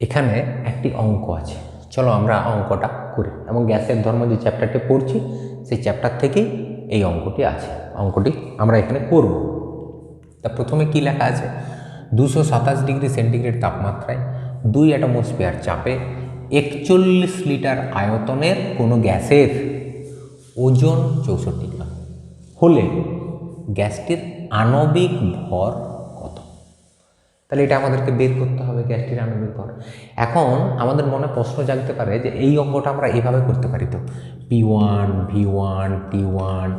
এখানে একটি অঙ্ক আছে, চলো আমরা অঙ্কটা করি। এবং গ্যাসের ধর্ম যে চ্যাপ্টারটি পড়ছি সেই চ্যাপ্টার থেকেই এই অঙ্কটি আছে, অঙ্কটি আমরা এখানে করব। তা প্রথমে কি লেখা আছে, 227 ডিগ্রি সেন্টিগ্রেড তাপমাত্রায় 2 অ্যাটমসফিয়ার চাপে 41 লিটার আয়তনের কোনো গ্যাসের ওজন 64 গ্রাম হলে গ্যাসটির আণবিক ভর কত? তাহলে এটা আমাদেরকে বের করতে হবে, গ্যাসটির আণবিক ভর। এখন আমাদের মনে প্রশ্ন জাগতে পারে যে এই অঙ্কটা আমরা এইভাবে করতে পারি, তো P1 V1 T1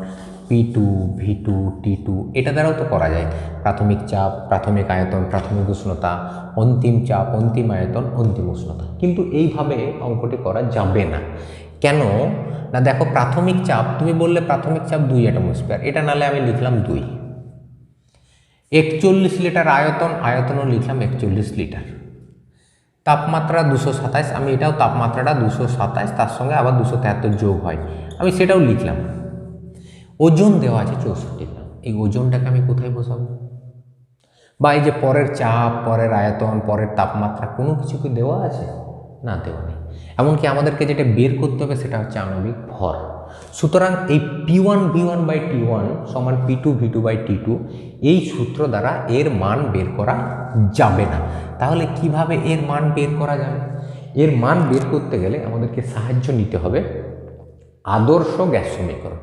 P2 V2 T2 এটা দ্বারাও তো করা যায়। প্রাথমিক চাপ, প্রাথমিক আয়তন, প্রাথমিক উষ্ণতা, অন্তিম চাপ, অন্তিম আয়তন, অন্তিম উষ্ণতা। কিন্তু এইভাবে অঙ্কটি করা যাবে না। কেন না, দেখো প্রাথমিক চাপ, তুমি বললে প্রাথমিক চাপ 2 অ্যাটমসফিয়ার, এটা নালে আমি লিখলাম 2। 41 লিটার আয়তন, আয়তনও লিখলাম 41 লিটার। তাপমাত্রা 227, আমি এটাও তাপমাত্রাটা 227, তার সঙ্গে আবার 273 যোগ হয়, আমি সেটাও লিখলাম। ওজন দেওয়া আছে 64 গ্রাম, এই ওজনটাকে আমি কোথায় বসাবো? বা এই যে পরের চাপ, পরের আয়তন, পরের তাপমাত্রা কোনো কিছু কি দেওয়া আছে? না, দেওয়া নেই। এমনকি আমাদেরকে যেটা বের করতে হবে সেটা হচ্ছে আণবিক ভর। সুতরাং এই P1 V1 বাই T1 সমান P2 V2 বাই T2 এই সূত্র দ্বারা এর মান বের করা যাবে না। তাহলে কিভাবে এর মান বের করা যাবে? এর মান বের করতে গেলে আমাদেরকে সাহায্য নিতে হবে আদর্শ গ্যাস সমীকরণ।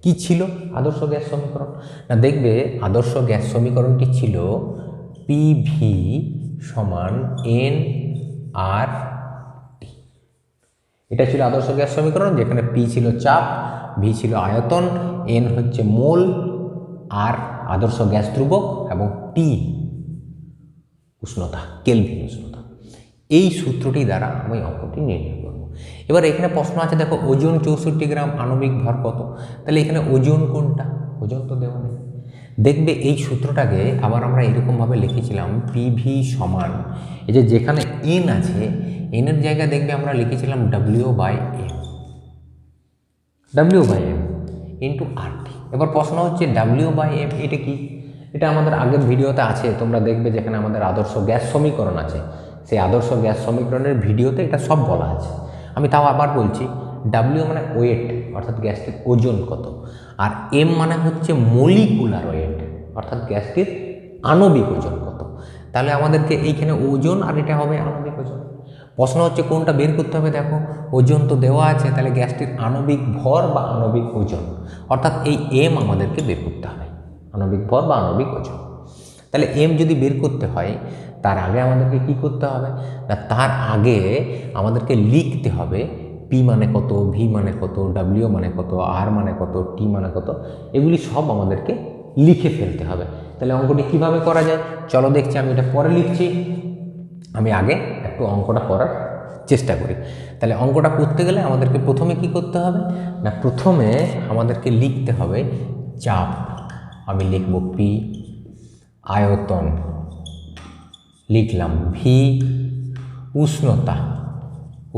কি ছিল আদর্শ গ্যাস সমীকরণ? না, দেখবে আদর্শ গ্যাস সমীকরণটি ছিল PV সমান nRT। এটা ছিল আদর্শ গ্যাস সমীকরণ, যেখানে P ছিল চাপ, V ছিল আয়তন, N হচ্ছে মোল, R আদর্শ গ্যাস ধ্রুবক এবং T উষ্ণতা, কেলভিন উষ্ণতা। এই সূত্রটি দ্বারা আমি অঙ্কটি নির্ণয় করব। এবার এখানে প্রশ্ন আছে, দেখো ওজন 64 গ্রাম, আণবিক ভর কত? তাহলে এখানে ওজন কোনটা? ওজন তো দেওয়া নেই। দেখবে এই সূত্রটাকে আবার আমরা এরকমভাবে লিখেছিলাম, PV সমান এই যে যেখানে N আছে, N এর জায়গায় দেখবে আমরা লিখেছিলাম W/M ইন্টু RT। এবার প্রশ্ন হচ্ছে W/M এটা কি? এটা আমাদের আগের ভিডিওতে আছে, তোমরা দেখবে যেখানে আমাদের আদর্শ গ্যাস সমীকরণ আছে, সেই আদর্শ গ্যাস সমীকরণের ভিডিওতে এটা সব বলা আছে। আমি তাও আবার বলছি, W মানে ওয়েট, অর্থাৎ গ্যাসটির ওজন কত, আর M মানে হচ্ছে মলিকুলার ওয়েট, অর্থাৎ গ্যাসটির আণবিক ওজন কত। তাহলে আমাদেরকে এইখানে ওজন আর এটা হবে আণবিক ওজন। প্রশ্ন হচ্ছে কোনটা বের করতে হবে। দেখো ওজন তো দেওয়া আছে, তাহলে গ্যাসটির আণবিক ভর বা আণবিক ওজন, অর্থাৎ এই M আমাদেরকে বের করতে হবে, আণবিক ভর বা আণবিক ওজন। তাহলে M যদি বের করতে হয়, তার আগে আমাদেরকে কি করতে হবে না, তার আগে আমাদেরকে লিখতে হবে P মানে কত, V মানে কত, W মানে কত, R মানে কত, T মানে কত, এগুলি সব আমাদেরকে লিখে ফেলতে হবে। তাহলে অঙ্কটি কিভাবে করা যায় চলো দেখছি। আমি এটা পরে লিখছি, আমি আগে একটু অঙ্কটা করার চেষ্টা করি। তাহলে অঙ্কটা করতে গেলে আমাদেরকে প্রথমে কি করতে হবে না, প্রথমে আমাদেরকে লিখতে হবে চাপ, আমি লিখব P, আয়তন লিখলাম V, উষ্ণতা,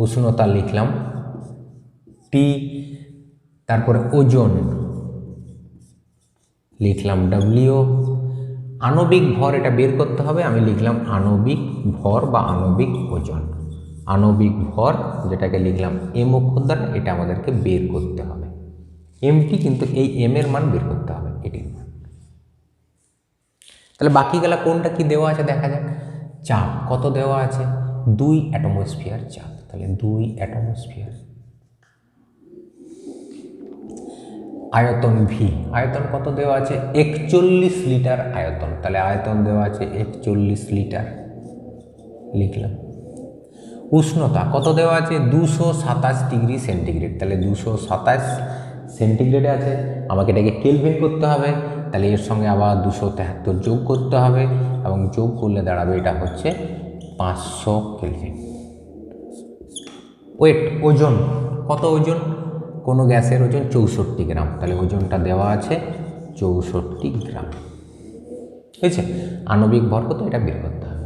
উষ্ণতা লিখলাম T, তারপরে ওজন লিখলাম W, আণবিক ভর এটা বের করতে হবে, আমি লিখলাম আণবিক ভর বা আণবিক ওজন। আণবিক ভর যেটাকে লিখলাম M অক্ষর দ্বারা, এটা আমাদেরকে বের করতে হবে। এমটি কিন্তু এই M এর মান বের করতে হবে, এটির মান। তাহলে বাকি গেলা কোনটা কি দেওয়া আছে দেখা যাক। চাপ কত দেওয়া আছে, 2 অ্যাটমসফিয়ার চাপ, তাহলে 2 অ্যাটমসফিয়ার। আয়তন V, আয়তন কত দেওয়া আছে, 41 লিটার আয়তন, তাহলে আয়তন দেওয়া আছে 41 লিটার, লিখলাম। উষ্ণতা কত দেওয়া আছে, 227 ডিগ্রি সেন্টিগ্রেড, তাহলে 227 সেন্টিগ্রেডে আছে, আমাকে এটাকে কেলভিন করতে হবে, তাহলে এর সঙ্গে আবার 273 যোগ করতে হবে, এবং যোগ করলে দাঁড়াবে এটা হচ্ছে 500 কেলভিন। ওয়েট ওজন কত, ওজন কোনো গ্যাসের ওজন 64 গ্রাম, তাহলে ওজনটা দেওয়া আছে 64 গ্রাম, হয়েছে। আণবিক ভর কত এটা বের করতে হবে,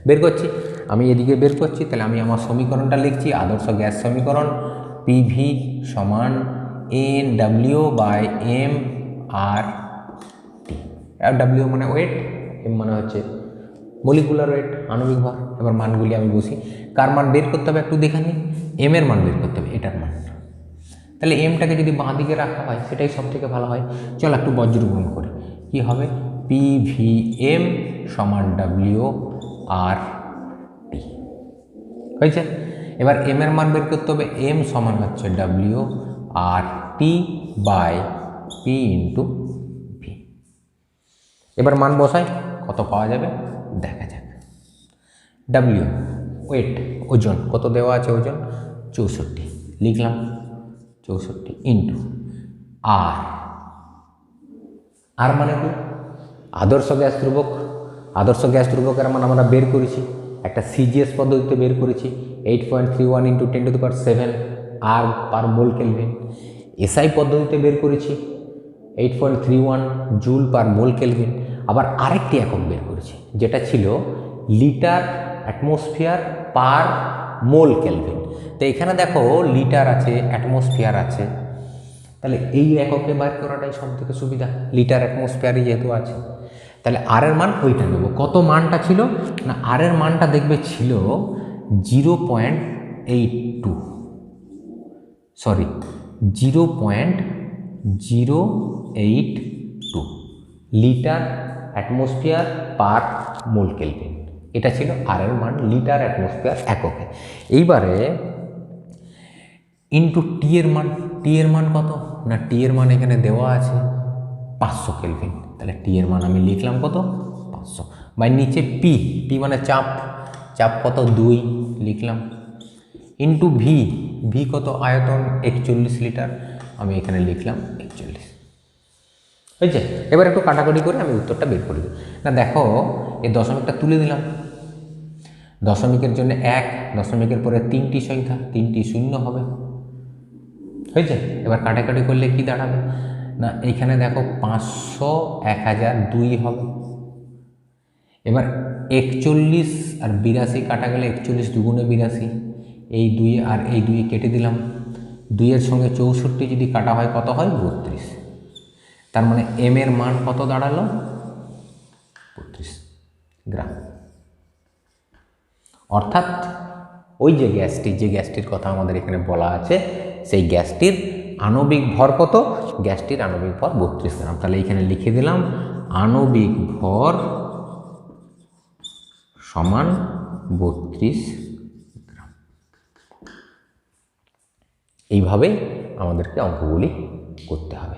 বের করছি আমি এদিকে বের করছি। তাহলে আমি আমার সমীকরণটা লিখছি, আদর্শ গ্যাস সমীকরণ PV সমান NW/M/RT। আর W মানে ওয়েট, M মানে হচ্ছে মলিকুলার ওয়েট আণবিক ভর। এবার মানগুলি আমি বসি, কার মান বের করতে হবে একটু দেখে নিই, এম এর মান বের করতে হবে, এটার মান। তাহলে এমটাকে যদি বাঁ দিকে রাখা হয় সেটাই সব থেকে ভালো হয়। চল একটু বজ্রগ্রহণ করি, কি হবে, PVM সমান WR/T হয়েছে। এবার এম এর মান বের করতে হবে, এম সমান হচ্ছে WR/T/P × V। এবার মান বসাই, কত পাওয়া যাবে দেখা যাক। ডাব্লিউ ওয়েট ওজন কত দেওয়া আছে, ওজন 64 লিখলাম, 64 ইন্টু আর মানে কি আদর্শ গ্যাস ধ্রুবক। আদর্শ গ্যাস ধ্রুবকের মান আমরা বের করেছি, একটা সিজিএস পদ্ধতিতে বের করেছি, 8.31 × 10⁷ আর পার মোল কেলভিন। এসআই পদ্ধতিতে বের করেছি 8.31 জুল পার মোল কেলভিন। আবার আরেকটি একক বের করেছি যেটা ছিল litre atmosphere per mole kelvin. তো এখানে দেখো লিটার আছে, অ্যাটমসফিয়ার আছে, তাহলে এই এককে বার করাটাই সব থেকে সুবিধা, লিটার অ্যাটমসফিয়ারই যেহেতু আছে। তাহলে আর এর মান ওইটা নেব। কত মানটা ছিল না, আর এর মানটা দেখবে ছিল 0.82 sorry 0.082 litre atmosphere per mole kelvin. এটা ছিল আর এর মান লিটার অ্যাটমসফিয়ার এককে। এইবারে ইন্টু টি এর মান, টি এর মান কত না, টি এর মান এখানে দেওয়া আছে 500 কেলভিন। তাহলে টি এর মান আমি লিখলাম কত 500, বাই নিচে পি, পি মানে চাপ, চাপ কত 2 লিখলাম, ইন্টু ভি, ভি কত আয়তন 41 লিটার, আমি এখানে লিখলাম 41 হয়েছে। এবার একটু কাটাকাটি করে আমি উত্তরটা বের করে দিই। না দেখো এই দশমিকটা তুলে দিলাম, দশমিকের জন্য 1, দশমিকের পরে 3টি সংখ্যা, 3টি শূন্য হবে হয়েছে। এবার কাটাকাটি করলে কি দাঁড়াবে না, এইখানে দেখো 500 1000 2 হবে। এবার 41 আর 82 কাটা গেলে 41 দুগুণে 82, এই 2 আর এই 2 কেটে দিলাম, 2 এর সঙ্গে 64 যদি কাটা হয় কত হয় 32। তার মানে এম এর মান কত দাঁড়ালো 32 গ্রাম। অর্থাৎ ওই যে গ্যাসটির কথা আমাদের এখানে বলা আছে, সেই গ্যাসটির আণবিক ভর কত, গ্যাসটির আণবিক ভর 32 গ্রাম। তাহলে এখানে লিখে দিলাম আণবিক ভর সমান 32 গ্রাম। এইভাবে আমাদেরকে অঙ্কগুলি করতে হবে।